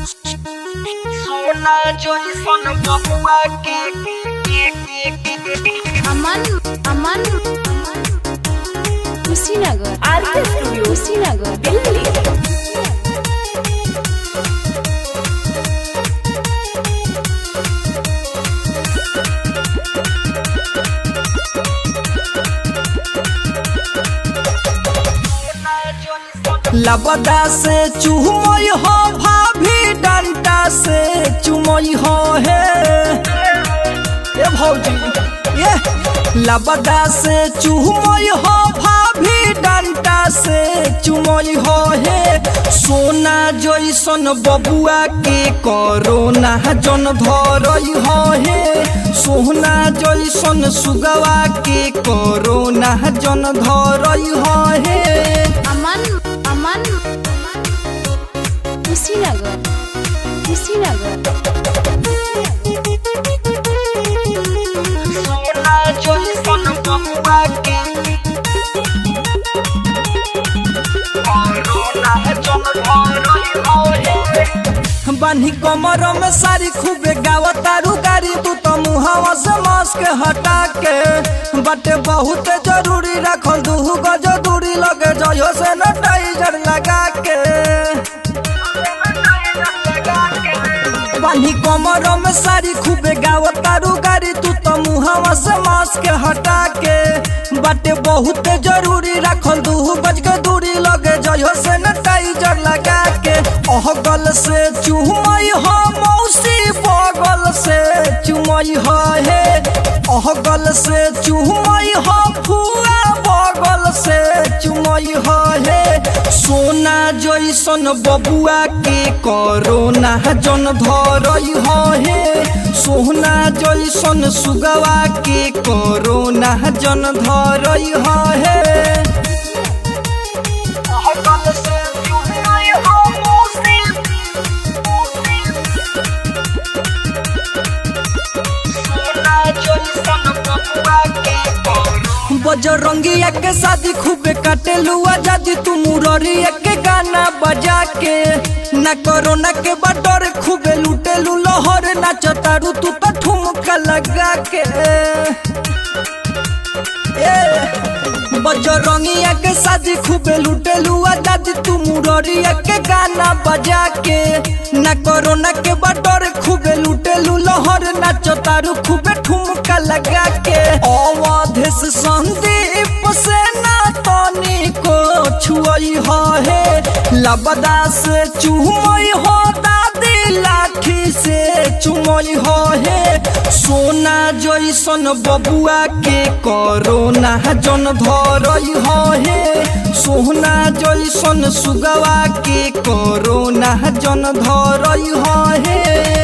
सोना जइसन बबुआ के अमन अमन कुशीनगर आरके स्टूडियो कुशीनगर दिल्ली। लबदा से चुमई हो भाभी डंडा से चुमई हो हे ए भौजी ये लबदा से चुमई हो भाभी डंडा से चुमई हो हे सोना जइसन बबुआ के कोरोना जन धरई हो हे सोना जइसन सुगवा के कोरोना जन धरई हो हे अमन अमन कुशीनगर कुशीनगर सोना जइसन बबुआ के कोरोना जन धरई होए बानी कमर में सारी खूबे गावतारू गारी तू तो मुहावा से मास्क हटा के बटे बहुत जरूरी रखल दूह गज दूरी लगे जयो सैनिटाइजर लगा के बानी कमर में सारी खूबे गावतारू गारी तू तो मुहावा से मास्क हटा के बटे बहुत जरूरी रखल दूह गज के दूरी लगे जयो सैनिटाइजर लगा के अहगल से चुमई हो मौसी बगल से चुमई हो हे अहगल से चुमई हो फुआ बगल से चुमई हो हे सोना जइसन बबुआ के कोरोना जन धरई हो हे सोना जइसन सुगवा के कोरोना जन धरई हो हे अहगल से चुमई हो मौसी सोना जइसन बबुआ के बजरंगिया के शादी खूबे काटेलू आजादी तू मुररिया के गाना बजा के ना कोरोना के बडर खूबे लुटेलू लहर नाचतारू तू तो ठुमका लगा के बजरंगिया के शादी खूबे लुटेलू आजादी तू मुररिया के गाना बजा के ना कोरोना के बडर खूबे लुटेलू लहर नाचतारू खूबे ठुमका लगा के अवधेश संदीप से ना तनी को छुई हो हे लबदा से चुमई हो दादी लाठी से चुमई हो हे सोना जइसन बबुआ के कोरोना जन धरई हो हे सोना जइसन सुगवा के कोरोना जन धरई हो हे।